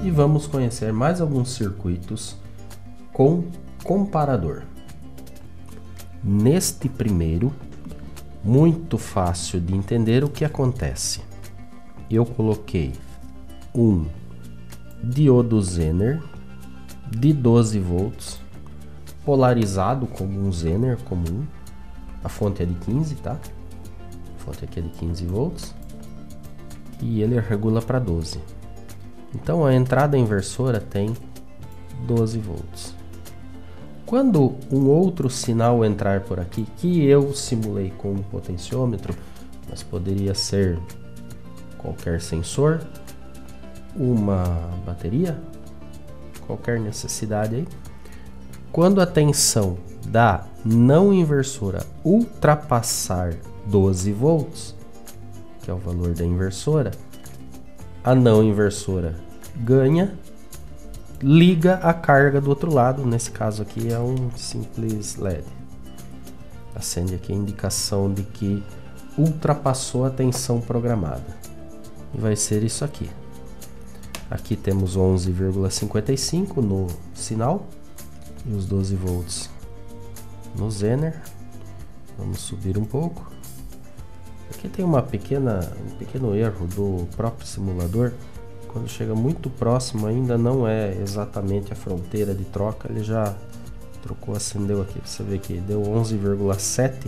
e vamos conhecer mais alguns circuitos com comparador. Neste primeiro, muito fácil de entender o que acontece. Eu coloquei um diodo Zener de 12 volts, polarizado como um Zener comum. A fonte é de 15, tá? A fonte aqui é de 15 volts. E ele regula para 12. Então a entrada inversora tem 12 volts. Quando um outro sinal entrar por aqui, que eu simulei com um potenciômetro, mas poderia ser qualquer sensor, uma bateria, qualquer necessidade aí. Quando a tensão da não inversora ultrapassar 12 volts, que é o valor da inversora, a não inversora ganha, liga a carga do outro lado. Nesse caso aqui é um simples LED. Acende aqui a indicação de que ultrapassou a tensão programada. E vai ser isso aqui. Aqui temos 11,55 no sinal e os 12 volts no Zener. Vamos subir um pouco. Aqui tem um pequeno erro do próprio simulador. Quando chega muito próximo, ainda não é exatamente a fronteira de troca, ele já trocou, acendeu aqui. Você vê que deu 11,7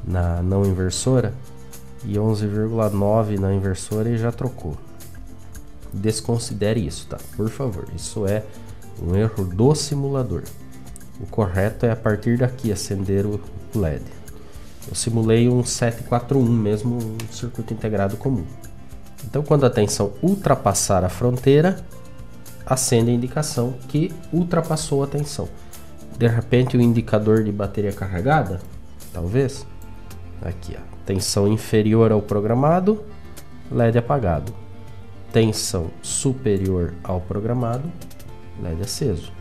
na não inversora e 11,9 na inversora e já trocou. Desconsidere isso, tá? Por favor, isso é um erro do simulador. O correto é a partir daqui acender o LED. Eu simulei um 741 mesmo, um circuito integrado comum. Então, quando a tensão ultrapassar a fronteira, acende a indicação que ultrapassou a tensão. De repente, o indicador de bateria carregada, talvez, aqui, ó, tensão inferior ao programado, LED apagado. Tensão superior ao programado, LED aceso.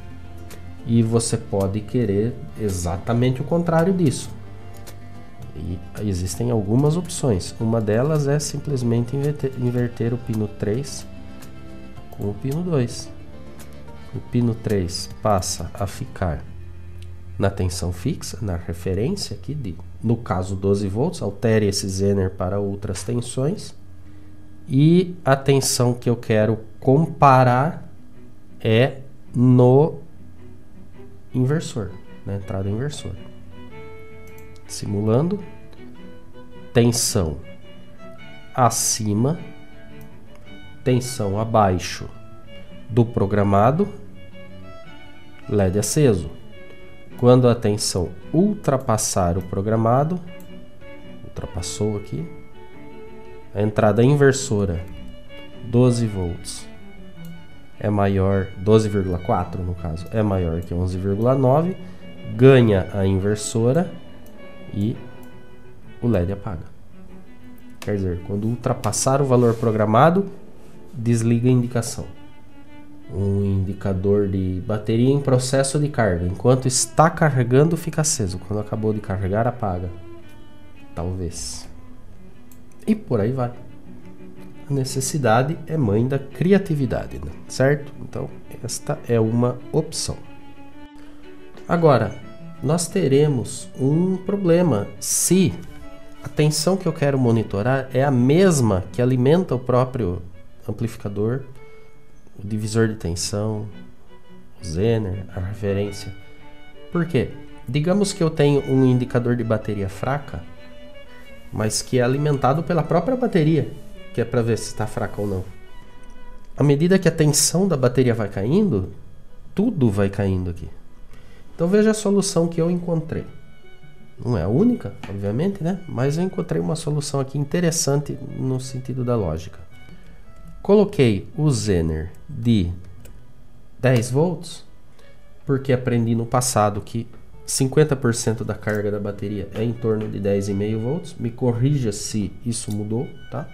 E você pode querer exatamente o contrário disso. E existem algumas opções. Uma delas é simplesmente inverter o pino 3 com o pino 2. O pino 3 passa a ficar na tensão fixa, na referência aqui, no caso 12 volts, altere esse Zener para outras tensões. E a tensão que eu quero comparar é no inversor, na entrada inversora. Simulando, tensão acima, tensão abaixo do programado, LED aceso. Quando a tensão ultrapassar o programado, ultrapassou aqui, a entrada inversora 12 volts é maior, 12,4 no caso, é maior que 11,9, ganha a inversora e o LED apaga. Quer dizer, quando ultrapassar o valor programado, desliga a indicação. Um indicador de bateria em processo de carga. Enquanto está carregando, fica aceso. Quando acabou de carregar, apaga. Talvez. E por aí vai. A necessidade é mãe da criatividade, né? Certo? Então, esta é uma opção. Agora, nós teremos um problema se a tensão que eu quero monitorar é a mesma que alimenta o próprio amplificador, o divisor de tensão, o Zener, a referência. Por quê? Digamos que eu tenho um indicador de bateria fraca, mas que é alimentado pela própria bateria, que é para ver se está fraca ou não. À medida que a tensão da bateria vai caindo, tudo vai caindo aqui. Então veja a solução que eu encontrei. Não é a única, obviamente, né? Mas eu encontrei uma solução aqui interessante no sentido da lógica. Coloquei o Zener de 10 volts, porque aprendi no passado que 50% da carga da bateria é em torno de 10,5 volts. Me corrija se isso mudou, tá?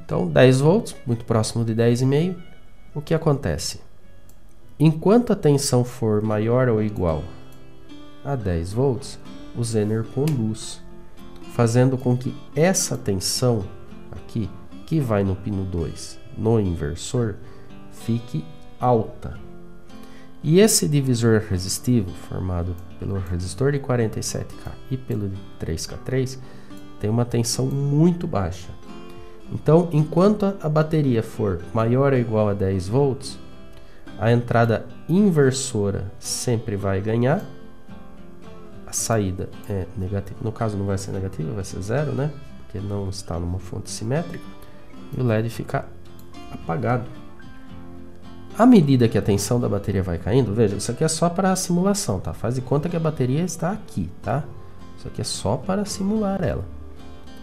Então 10 volts, muito próximo de 10,5. O que acontece? Enquanto a tensão for maior ou igual a 10 volts, o Zener conduz, fazendo com que essa tensão aqui, que vai no pino 2, no inversor, fique alta. E esse divisor resistivo, formado pelo resistor de 47K e pelo de 3K3, tem uma tensão muito baixa. Então, enquanto a bateria for maior ou igual a 10 volts, a entrada inversora sempre vai ganhar. A saída é negativa. No caso, não vai ser negativa, vai ser zero, né? Porque não está numa fonte simétrica. E o LED fica apagado. À medida que a tensão da bateria vai caindo, veja, isso aqui é só para a simulação, tá? Faz de conta que a bateria está aqui, tá? Isso aqui é só para simular ela.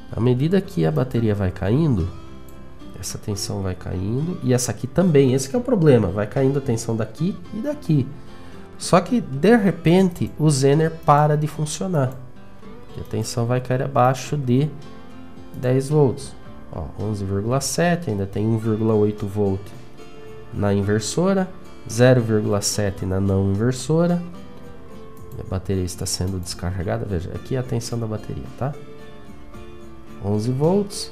À medida que a bateria vai caindo, essa tensão vai caindo e essa aqui também. Esse que é o problema, vai caindo a tensão daqui e daqui. Só que, de repente, o Zener para de funcionar. E a tensão vai cair abaixo de 10 volts. 11,7, ainda tem 1,8 volt na inversora, 0,7 na não inversora. E a bateria está sendo descarregada. Veja, aqui é a tensão da bateria, tá? 11 volts,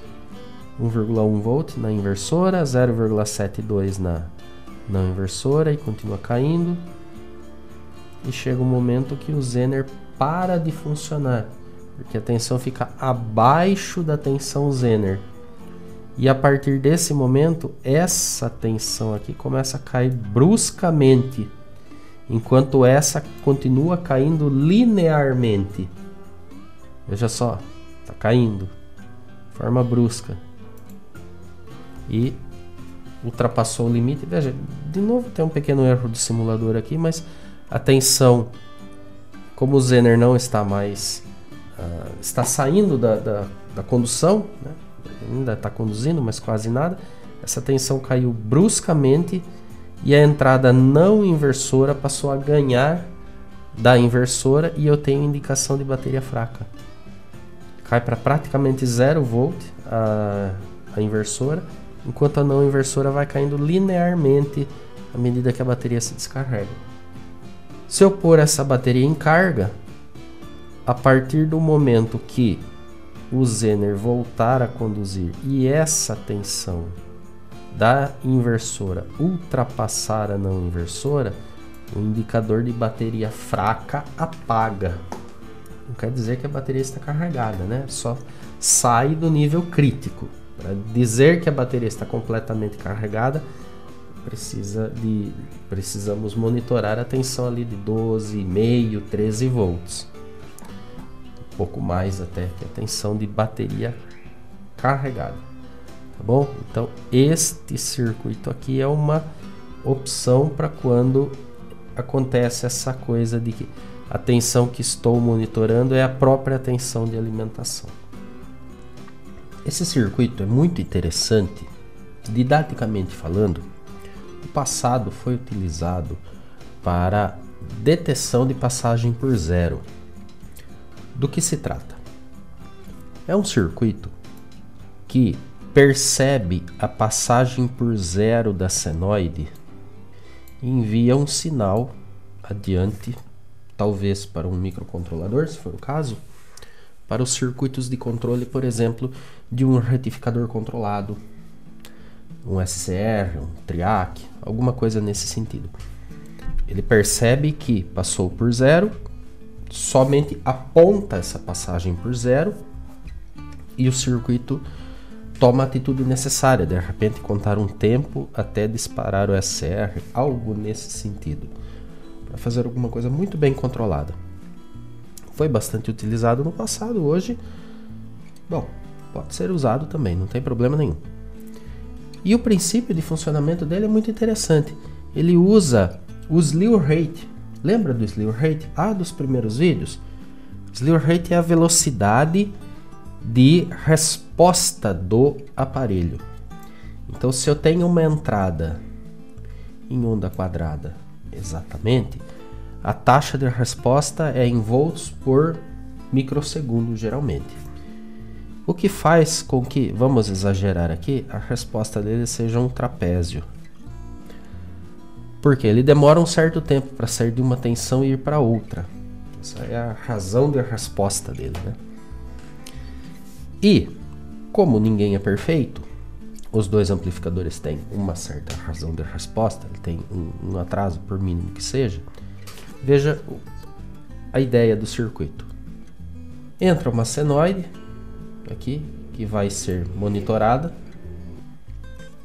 1,1 volt na inversora, 0,72 na não inversora e continua caindo. E chega um momento que o Zener para de funcionar, porque a tensão fica abaixo da tensão Zener. E a partir desse momento, essa tensão aqui começa a cair bruscamente, enquanto essa continua caindo linearmente. Veja só, está caindo de forma brusca. E ultrapassou o limite. Veja, de novo tem um pequeno erro do simulador aqui, mas a tensão, como o Zener não está mais, está saindo da condução, né? Ainda está conduzindo, mas quase nada. Essa tensão caiu bruscamente e a entrada não inversora passou a ganhar da inversora e eu tenho indicação de bateria fraca. Cai para praticamente 0 volt a inversora, enquanto a não inversora vai caindo linearmente à medida que a bateria se descarrega. Se eu pôr essa bateria em carga, a partir do momento que o Zener voltar a conduzir e essa tensão da inversora ultrapassar a não inversora, o indicador de bateria fraca apaga. Não quer dizer que a bateria está carregada, né? Só sai do nível crítico. Para dizer que a bateria está completamente carregada, precisamos monitorar a tensão ali de 12,5, 13 volts. Pouco mais até que a tensão de bateria carregada, tá bom? Então este circuito aqui é uma opção para quando acontece essa coisa de que a tensão que estou monitorando é a própria tensão de alimentação. Esse circuito é muito interessante, didaticamente falando. No passado foi utilizado para detecção de passagem por zero. Do que se trata? É um circuito que percebe a passagem por zero da senoide e envia um sinal adiante, talvez para um microcontrolador, se for o caso, para os circuitos de controle, por exemplo, de um retificador controlado, um SCR, um TRIAC, alguma coisa nesse sentido. Ele percebe que passou por zero, somente aponta essa passagem por zero e o circuito toma a atitude necessária, de repente contar um tempo até disparar o SCR, algo nesse sentido, para fazer alguma coisa muito bem controlada. Foi bastante utilizado no passado, hoje, bom, pode ser usado também, não tem problema nenhum. E o princípio de funcionamento dele é muito interessante. Ele usa o slew rate. Lembra do slew rate? Dos primeiros vídeos? Slew rate é a velocidade de resposta do aparelho. Então, se eu tenho uma entrada em onda quadrada, exatamente, a taxa de resposta é em volts por microsegundo, geralmente. O que faz com que, vamos exagerar aqui, a resposta dele seja um trapézio. Porque ele demora um certo tempo para sair de uma tensão e ir para outra. Essa é a razão de resposta dele, né? E, como ninguém é perfeito, os dois amplificadores têm uma certa razão de resposta, ele tem um atraso, por mínimo que seja, veja a ideia do circuito. Entra uma senoide aqui, que vai ser monitorada,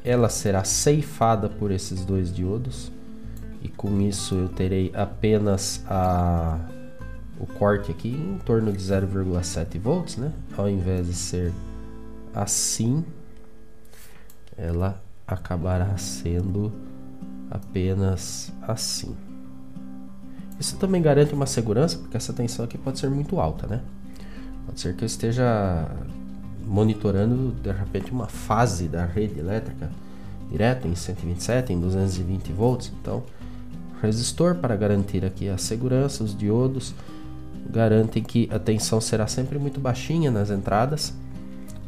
ela será ceifada por esses dois diodos, e com isso eu terei apenas o corte aqui em torno de 0,7 volts, né? Ao invés de ser assim, ela acabará sendo apenas assim. Isso também garante uma segurança, porque essa tensão aqui pode ser muito alta, né? Pode ser que eu esteja monitorando de repente uma fase da rede elétrica direto em 127, em 220 volts. Então, resistor, para garantir aqui a segurança, os diodos garantem que a tensão será sempre muito baixinha nas entradas,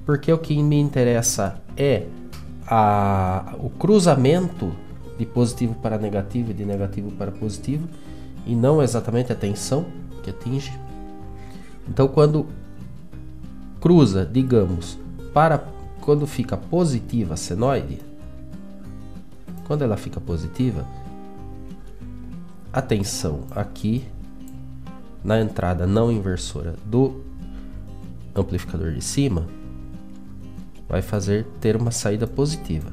porque o que me interessa é o cruzamento de positivo para negativo e de negativo para positivo, e não exatamente a tensão que atinge. Então, quando cruza, digamos, quando fica positiva a senoide, quando ela fica positiva, a tensão aqui na entrada não inversora do amplificador de cima vai fazer ter uma saída positiva,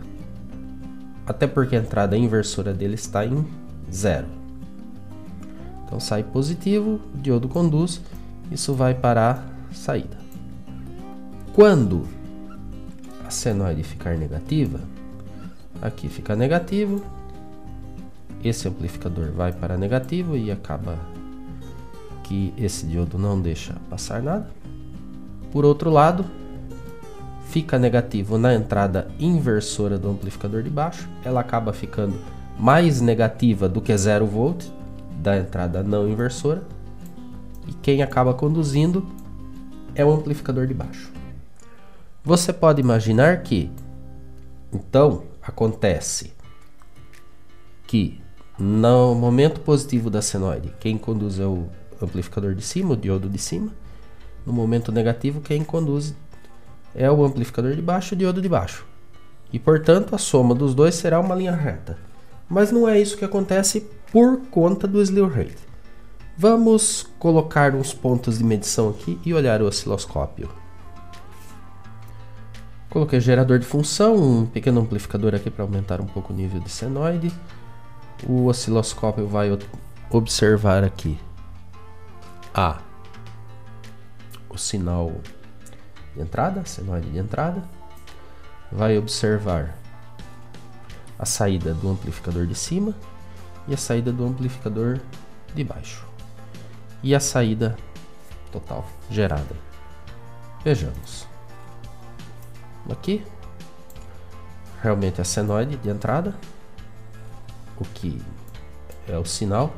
até porque a entrada inversora dele está em 0. Então sai positivo, o diodo conduz, isso vai para a saída. Quando a senoide ficar negativa, aqui fica negativo, esse amplificador vai para negativo e acaba que esse diodo não deixa passar nada. Por outro lado, fica negativo na entrada inversora do amplificador de baixo, ela acaba ficando mais negativa do que 0 volt da entrada não inversora, e quem acaba conduzindo é o amplificador de baixo. Você pode imaginar que, então, acontece que no momento positivo da senoide, quem conduz é o amplificador de cima, o diodo de cima. No momento negativo, quem conduz é o amplificador de baixo, o diodo de baixo. E, portanto, a soma dos dois será uma linha reta. Mas não é isso que acontece por conta do slew rate. Vamos colocar uns pontos de medição aqui e olhar o osciloscópio. Coloquei gerador de função, um pequeno amplificador aqui para aumentar um pouco o nível de senoide. O osciloscópio vai observar aqui o sinal de entrada, senoide de entrada. Vai observar a saída do amplificador de cima e a saída do amplificador de baixo. E a saída total gerada. Vejamos. Aqui, realmente a senoide de entrada, o que é o sinal.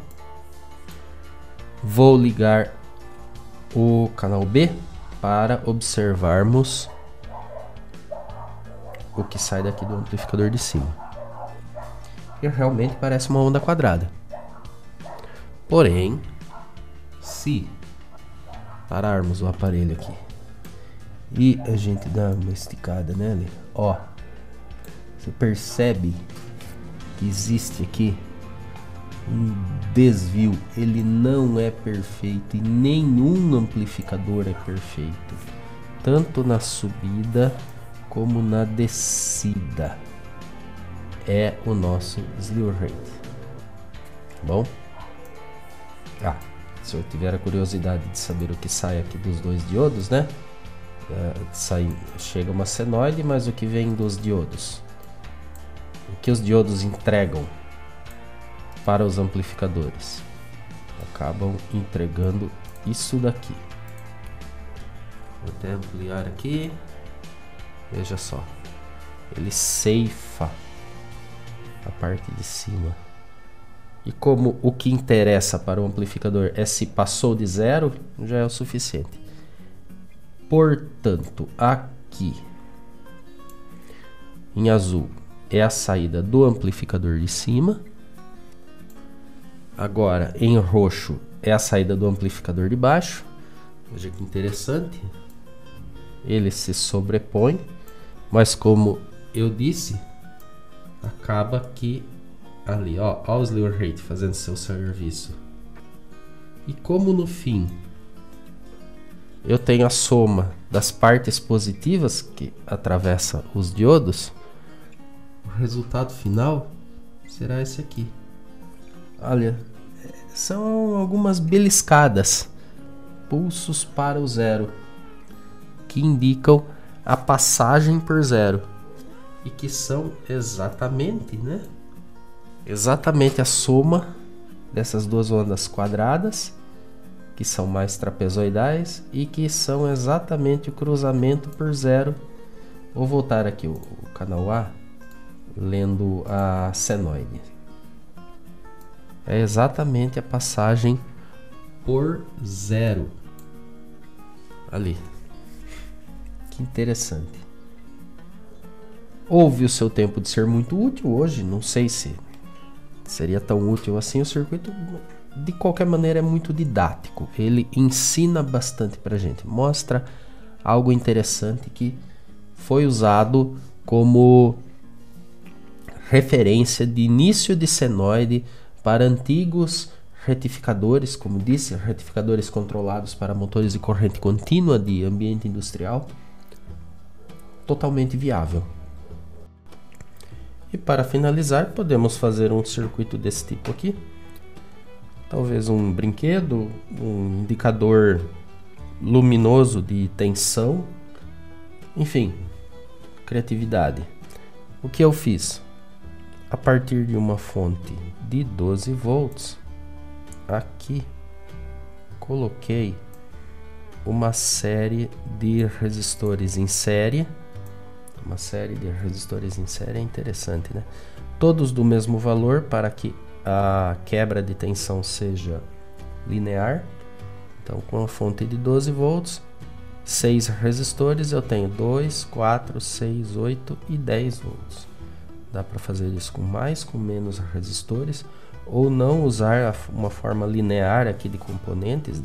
Vou ligar o canal B para observarmos o que sai daqui do amplificador de cima. E realmente parece uma onda quadrada. Porém, se pararmos o aparelho aqui e a gente dá uma esticada nele, ó, você percebe que existe aqui um desvio. Ele não é perfeito e nenhum amplificador é perfeito, tanto na subida como na descida. É o nosso slew rate. Bom, se eu tiver a curiosidade de saber o que sai aqui dos dois diodos, né? Chega uma senoide, mas o que vem dos diodos? O que os diodos entregam para os amplificadores? Acabam entregando isso daqui. Vou até ampliar aqui. Veja só. Ele ceifa a parte de cima. E como o que interessa para o amplificador é se passou de 0, já é o suficiente. Portanto, aqui em azul é a saída do amplificador de cima. Agora em roxo é a saída do amplificador de baixo. Veja que interessante. Ele se sobrepõe, mas como eu disse, acaba que ali, ó o slew rate fazendo seu serviço. E como no fim eu tenho a soma das partes positivas que atravessa os diodos, o resultado final será esse aqui. Olha, são algumas beliscadas, pulsos para o zero, que indicam a passagem por zero e que são exatamente, né? Exatamente a soma dessas duas ondas quadradas, que são mais trapezoidais e que são exatamente o cruzamento por zero. Vou voltar aqui o canal A, lendo a senoide. É exatamente a passagem por zero. Ali. Que interessante. Houve o seu tempo de ser muito útil hoje. Não sei se seria tão útil assim. O circuito, de qualquer maneira, é muito didático. Ele ensina bastante pra gente. Mostra algo interessante que foi usado como referência de início de senoide para antigos retificadores, como disse, retificadores controlados para motores de corrente contínua de ambiente industrial. Totalmente viável. E para finalizar, podemos fazer um circuito desse tipo aqui. Talvez um brinquedo, um indicador luminoso de tensão. Enfim, criatividade. O que eu fiz? A partir de uma fonte de 12 volts, aqui coloquei uma série de resistores em série. Uma série de resistores em série é interessante, né? Todos do mesmo valor para que a quebra de tensão seja linear. Então, com a fonte de 12 volts, 6 resistores, eu tenho 2, 4, 6, 8 e 10 volts. Dá para fazer isso com mais, com menos resistores, ou não usar uma forma linear aqui de componentes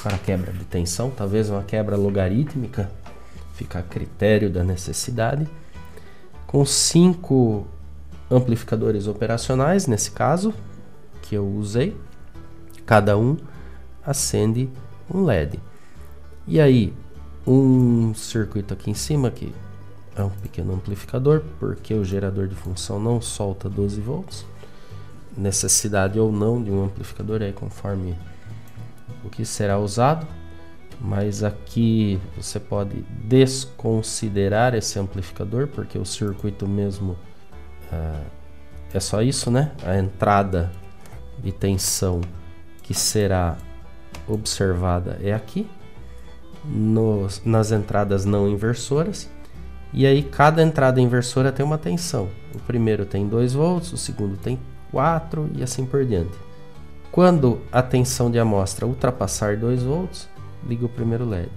para quebra de tensão, talvez uma quebra logarítmica, fica a critério da necessidade. Com 5 amplificadores operacionais, nesse caso, que eu usei, cada um acende um LED. E aí, um circuito aqui em cima, que é um pequeno amplificador, porque o gerador de função não solta 12 volts. Necessidade ou não de um amplificador aí conforme o que será usado. Mas aqui você pode desconsiderar esse amplificador, porque o circuito mesmo é só isso, né? A entrada de tensão que será observada é aqui, nas entradas não inversoras. E aí cada entrada inversora tem uma tensão. O primeiro tem 2 volts, o segundo tem 4 e assim por diante. Quando a tensão de amostra ultrapassar 2 volts, liga o primeiro LED.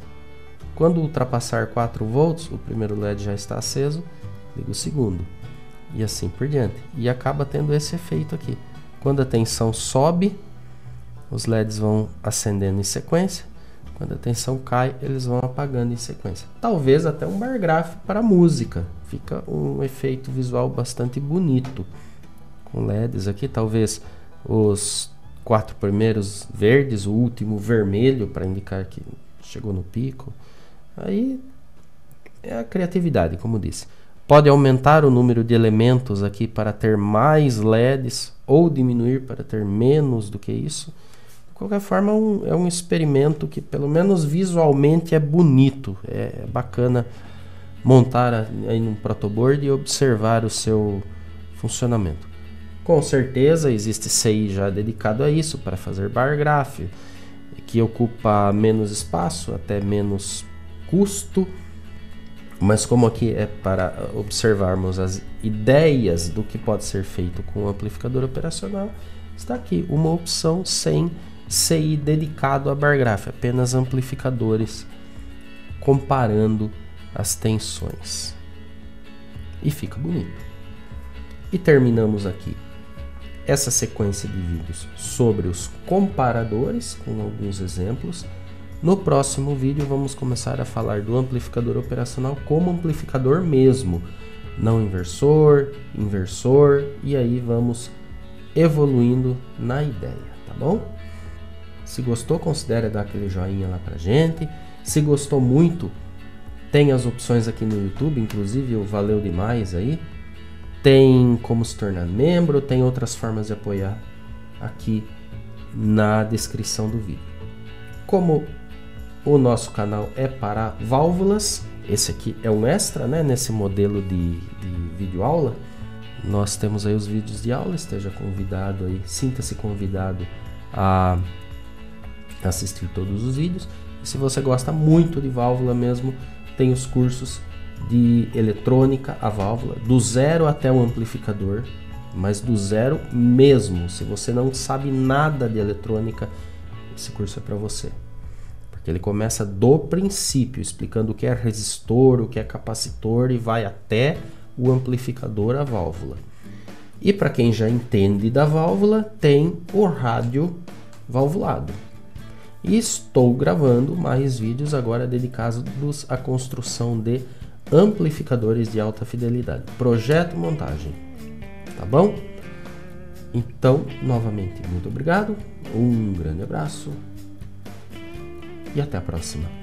Quando ultrapassar 4 volts, o primeiro LED já está aceso, liga o segundo. E assim por diante. E acaba tendo esse efeito aqui. Quando a tensão sobe, os LEDs vão acendendo em sequência. Quando a tensão cai, eles vão apagando em sequência. Talvez até um bar gráfico para música. Fica um efeito visual bastante bonito. Com LEDs aqui, talvez os 4 primeiros verdes, o último vermelho para indicar que chegou no pico. Aí é a criatividade, como disse. Pode aumentar o número de elementos aqui para ter mais LEDs ou diminuir para ter menos do que isso. De qualquer forma, é um experimento que pelo menos visualmente é bonito. É bacana montar aí num protoboard e observar o seu funcionamento. Com certeza existe CI já dedicado a isso, para fazer bar graph, que ocupa menos espaço, até menos custo, mas como aqui é para observarmos as ideias do que pode ser feito com o amplificador operacional, está aqui uma opção sem CI dedicado a bar graph, apenas amplificadores comparando as tensões. E fica bonito. E terminamos aqui essa sequência de vídeos sobre os comparadores, com alguns exemplos. No próximo vídeo vamos começar a falar do amplificador operacional como amplificador mesmo, não inversor, inversor, e aí vamos evoluindo na ideia, tá bom? Se gostou, considere dar aquele joinha lá pra gente. Se gostou muito, tem as opções aqui no YouTube, inclusive o valeu demais aí. Tem como se tornar membro, tem outras formas de apoiar aqui na descrição do vídeo. Como o nosso canal é para válvulas, esse aqui é um extra, né, nesse modelo de vídeo aula. Nós temos aí os vídeos de aula, esteja convidado aí, sinta-se convidado a assistir todos os vídeos. E se você gosta muito de válvula mesmo, tem os cursos de eletrônica a válvula, do zero até o amplificador, mas do zero mesmo. Se você não sabe nada de eletrônica, esse curso é para você. Porque ele começa do princípio, explicando o que é resistor, o que é capacitor e vai até o amplificador a válvula. E para quem já entende da válvula, tem o rádio valvulado. E estou gravando mais vídeos agora dedicados à construção de amplificadores de alta fidelidade. Projeto e montagem. Tá bom? Então, novamente, muito obrigado. Um grande abraço. E até a próxima.